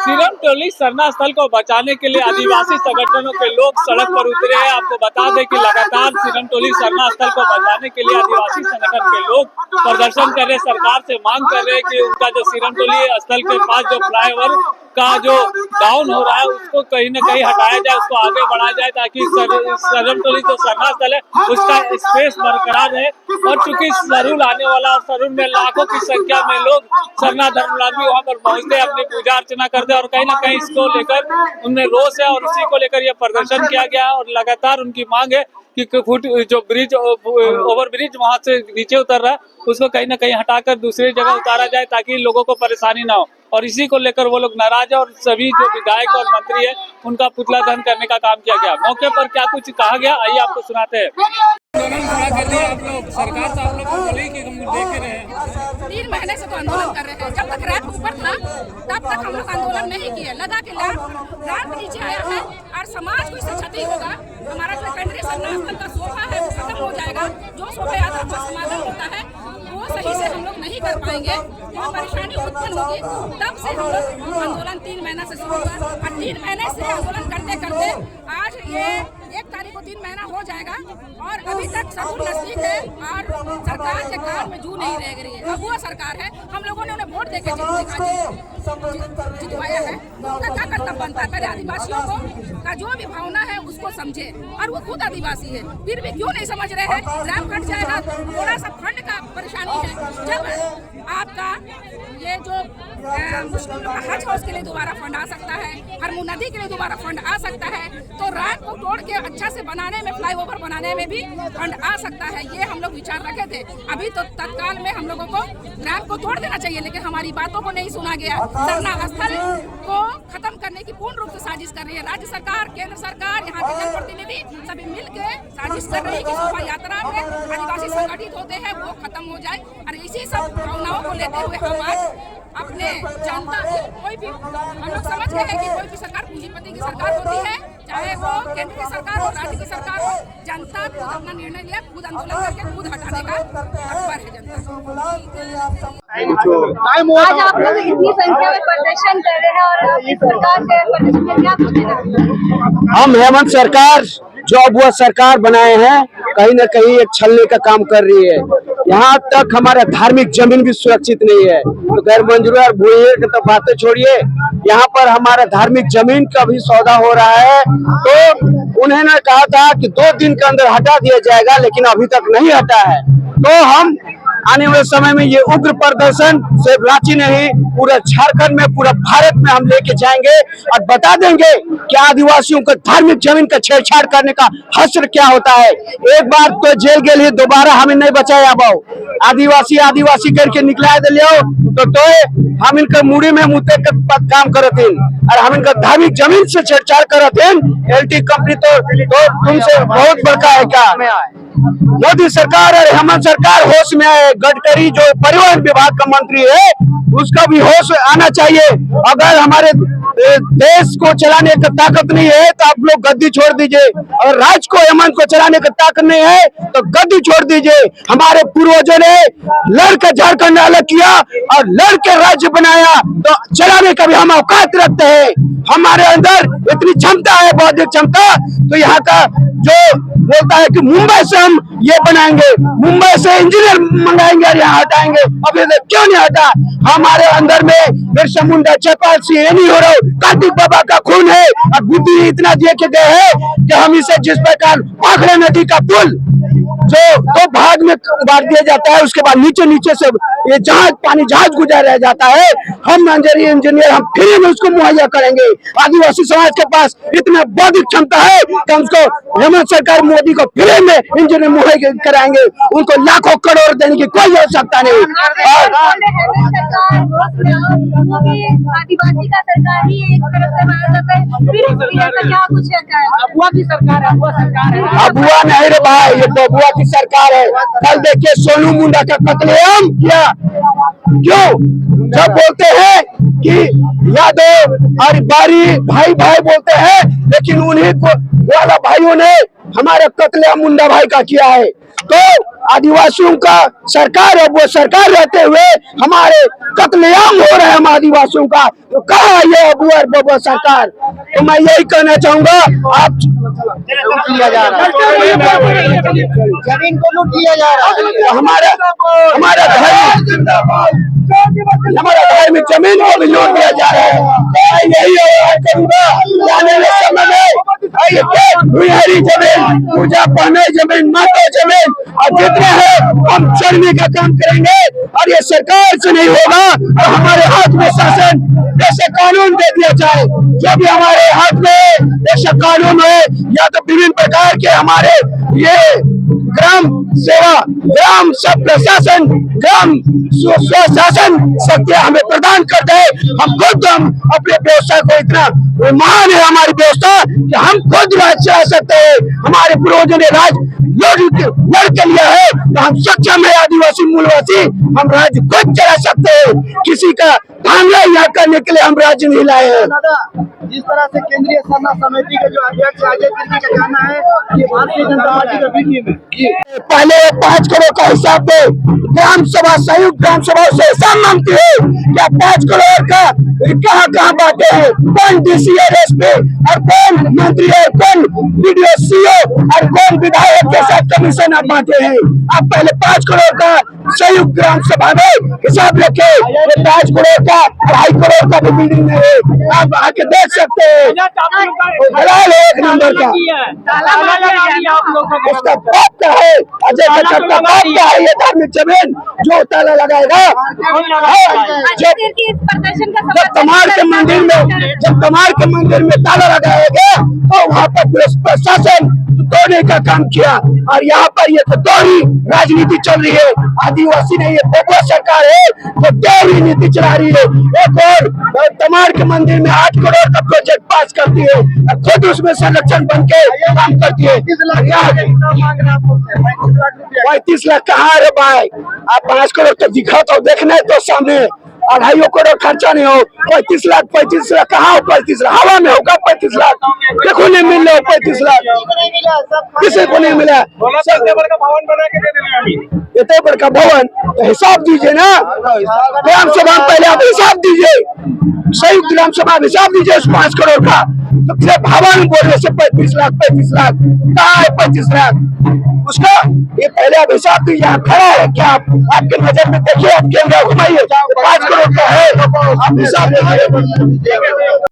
Serum टोली सरना स्थल को बचाने के लिए आदिवासी संगठनों के लोग सड़क पर उतरे हैं। आपको बता दें कि लगातार सीरम टोली सरना स्थल को बचाने के लिए आदिवासी संगठन के लोग प्रदर्शन कर रहे, सरकार से मांग कर रहे हैं कि उनका जो सीरम टोली स्थल के पास जो फ्लाईओवर का जो डाउन हो रहा है उसको कहीं न कहीं हटाया जाए, उसको आगे बढ़ाया जाए, ताकि सीरम टोली जो सरना स्थल है उसका स्पेस बरकरार रहे। और चूंकि सरुल आने वाला और सरुल में लाखों की संख्या में लोग सरना धर्मलाबी वहाँ पर पहुँचते, अपनी पूजा अर्चना करते और कहीं ना कहीं इसको लेकर उनमें रोष है और उसी को लेकर यह प्रदर्शन किया गया। और लगातार उनकी मांग है कि फुट जो ब्रिज ओवर ब्रिज वहाँ से नीचे उतर रहा है उसको कहीं ना कहीं हटाकर दूसरी जगह उतारा जाए ताकि लोगों को परेशानी ना हो। और इसी को लेकर वो लोग नाराज है और सभी जो विधायक और मंत्री है उनका पुतला दहन करने का काम किया गया। मौके पर क्या कुछ कहा गया, आइए आपको सुनाते हैं। कर दिया आप लोग, सरकार से आप लोग को बोली कि हम देख रहे हैं 3 महीने से तो आंदोलन कर रहे हैं। जब तक रैंप ऊपर था तब तक हम लोग आंदोलन नहीं किए। लगा के रैंप नीचे आया है और समाज को इससे क्षति होगा। हमारा जो केंद्रीय सरना स्थल का सोफा है वो खत्म हो जाएगा। जो सोफे आधार पर समाधान होता है वो सही से हम लोग नहीं कर पाएंगे, तो परेशानी उत्पन्न होगी। तब से हम लोग आंदोलन 3 महीना से शुरू हुआ और 3 महीने से आंदोलन करते करते आज ये 1 तारीख को 3 महीना हो जाएगा और अभी तक सब नजदीक है और सरकार के काम में जू नहीं रह गई है। अब वो सरकार है, हम लोगों ने उन्हें वोट देकर जितवाया है। उनका क्या कर्तव्य बनता है, पहले आदिवासियों को का जो भी भावना है उसको समझे। और वो खुद आदिवासी है, फिर भी क्यों नहीं समझ रहे हैं। रैंप कट जाएगा, थोड़ा सा फंड का परेशानी है। जब आपका ये जो मुस्लिम लोग का हज है उसके लिए दोबारा फंड आ सकता है, हरमू नदी के लिए दोबारा फंड आ सकता है, तो रैंप को तोड़ के अच्छा से बनाने में, फ्लाईओवर बनाने में भी फंड आ सकता है। ये हम लोग विचार रखे थे। अभी तो तत्काल में हम लोगों को रैंप को तोड़ देना चाहिए, लेकिन हमारी बातों को नहीं सुना गया। सरना स्थल को खत्म करने की पूर्ण रूप से साजिश कर रही है राज्य सरकार, केंद्र सरकार, यहाँ के जनप्रतिनिधि सभी मिलकर साजिश कर रही है कि शोभा यात्रा में आदिवासी संगठित होते हैं वो खत्म हो जाए। और इसी सब भावनाओं को लेते हुए हम आज अपने जनता कोई भी हम लोग समझ गए हैं कि कोई भी सरकार पूंजीपति की सरकार होती है, चाहे वो केंद्र की सरकार हो, राज्य की सरकार हो, जनता खुद अपना निर्णय लिया, खुद आंदोलन करके खुद हटाने का तत्पर है जनता। आज आप लोग इतनी संख्या में प्रदर्शन कर रहे हैं और इस सरकार से प्रदर्शन में क्या पूछना? हम हेमंत सरकार जो अब वह सरकार बनाए हैं कहीं न कहीं एक छलने का काम कर रही है। यहाँ तक हमारा धार्मिक जमीन भी सुरक्षित नहीं है, तो गैर मंजूर और भूमि की तो बातें छोड़िए, यहाँ पर हमारा धार्मिक जमीन का भी सौदा हो रहा है। तो उन्होंने कहा था कि 2 दिन के अंदर हटा दिया जाएगा, लेकिन अभी तक नहीं हटा है। तो हम आने वाले समय में ये उग्र प्रदर्शन सिर्फ रांची नहीं, पूरा झारखंड में, पूरा भारत में हम लेके जाएंगे और बता देंगे कि आदिवासियों को धार्मिक जमीन का छेड़छाड़ करने का हश्र क्या होता है। एक बार तो जेल गेल ही, दोबारा हमें नहीं बचाया बाओ। आदिवासी आदिवासी करके निकला दिलियो तो हम इनका मुड़ी में मुते के काम करतीन और हम इनका धार्मिक जमीन से छेड़छाड़ करतीन। एलटी कंपनी तो तुमसे बहुत बड़का है क्या? मोदी सरकार और हेमंत सरकार होश में आए। गडकरी जो परिवहन विभाग का मंत्री है उसका भी होश आना चाहिए। अगर हमारे देश को चलाने की ताकत नहीं है तो आप लोग गद्दी छोड़ दीजिए, और राज्य को हेमंत को चलाने की ताकत नहीं है तो गद्दी छोड़ दीजिए। हमारे पूर्वजों ने लड़कर झारखंड अलग किया और लड़के राज्य बनाया, तो चलाने का भी हम औकात रखते हैं। हमारे अंदर इतनी क्षमता है, बौद्धिक क्षमता। तो यहाँ का जो बोलता है कि मुंबई से हम ये बनाएंगे, मुंबई से इंजीनियर मंगाएंगे और यहाँ हटाएंगे, अभी क्यों नहीं हटा? हमारे अंदर में बिरसा मुंडा, चौपाल सिंह, ये नहीं हो रहा, कार्तिक बाबा का खून है और बुद्धि इतना दिए के गए हैं कि हम इसे जिस प्रकार पाखड़ा नदी का पुल जो 2 भाग में बांट दिया जाता है, उसके बाद नीचे नीचे से ये जहाज पानी जहाज गुजर रह जाता है, हम इंजीनियर हम फ्री में उसको मुहैया करेंगे। आदिवासी समाज के पास इतना बौद्धिक क्षमता है कि हम उसको हेमंत सरकार मोदी को फ्री में इंजीनियर मुहैया कराएंगे। उनको लाखों करोड़ देने की कोई आवश्यकता नहीं। आदिवासी का सरकार ही एक तरफ से माना जाता है, फिर क्या कुछ रहता है? अबुआ की सरकार है, अबुआ नहीं रे भाई, ये तो अबुआ की सरकार है। कल देखिए सोनू मुंडा का कत्लेआम किया, क्यों? जब बोलते हैं कि यादव और बारी भाई भाई बोलते हैं, लेकिन उन्हीं को वाला भाइयों ने हमारे कत्लेआम मुंडा भाई का किया है। तो आदिवासियों का सरकार है, वो सरकार रहते हुए हमारे कत्लेआम हो रहे हैं हम आदिवासियों का। तो कहाँ ये अबू और बबुआ सरकार? तो मैं यही कहना चाहूंगा, आप किया जा रहा है, जमीन को लूट लिया जा रहा है, हमारा धार्मिक जमीन को भी लूट लिया जा रहा है। मैं यही आह्वान करूंगा, आने वाले समय में भुइयारी जमीन, पूजा पाने जमीन, माता जमीन और जितने हैं हम चढ़ने का काम करेंगे। और ये सरकार से नहीं होगा और हमारे हाथ में शासन जैसे कानून दे दिया जाए, जो भी हमारे हाथ में जैसे कानून है, या तो विभिन्न प्रकार के हमारे ये ग्राम सेवा, ग्राम सब प्रशासन, ग्राम स्वशासन शक्तियां हमें प्रदान कर दे। हम अपने व्यवस्था को इतना महान है हमारी व्यवस्था कि हम खुद राज चला सकते हैं। हमारे पूर्वजों ने राज लड़ के लिया है, तो हम सक्षम है, आदिवासी मूलवासी, हम राज्य खुद चला सकते हैं। किसी का धांधला यहाँ करने के लिए हम राज्य नहीं लाए हैं। जिस तरह से केंद्रीय सरना समिति के जो अध्यक्ष अजय तिर्की का कहना है कि भारतीय जनता पार्टी का बीजेपी में पहले 5 करोड़ का हिसाब दे, ग्राम सभा संयुक्त ग्राम सभा से हिसाब मांगती है क्या 5 करोड़ का कहाँ कहाँ बांटे हैं, कौन डीसीए एसपी और कौन मंत्री है, कौन बीडीओ सीओ और कौन विधायक के साथ कमीशन आप बांटे हैं? आप पहले 5 करोड़ का संयुक्त ग्राम सभा में हिसाब रखे। ये 5 करोड़ का 2.5 करोड़ का भी बिल्डिंग नहीं है, आप आके देख सकते हैं। हलाल है एक नंबर का, उसका बाप का है, अजय खट्टर का बाप का है ये धार्मिक जमीन, जो ताला लगाएगा। जब तमार के मंदिर में ताला लगाएगा तो वहाँ पर पुलिस प्रशासन तोड़ने का काम किया, और यहाँ पर ये तो दोहरी राजनीति चल रही है। आदिवासी नहीं, ये बबुआ सरकार है तो दोहरी नीति चला रही है। एक और तमार के मंदिर में 8 करोड़ का प्रोजेक्ट पास करती है, खुद उसमें संरक्षण बन के काम करती है। 35 लाख कहाँ रे भाई? आप 5 करोड़ तो दिखा तो देखना है तो सामने 2.5 करोड़ खर्चा नहीं हो। 35 लाख कहाँ हो? 35 लाख हवा में होगा। 35 लाख देखो नहीं मिल रहा। 35 लाख किसी को नहीं मिला। भवन बना के दे देंगे। इतने बड़का भवन तो हिसाब दीजिए ना, ग्राम सभा पहले आप हिसाब दीजिए, संयुक्त ग्राम सभा हिसाब दीजिए उस 5 करोड़ का। तो फिर भवन बोलने से 35 लाख कहाँ है? 35 लाख उसका ये पहले आप हिसाब दीजिए। आप खड़ा है क्या? आपके नजर में देखिए, आप कैमरा घुमाइए, 5 करोड़ का है, आप हिसाब दीजिए।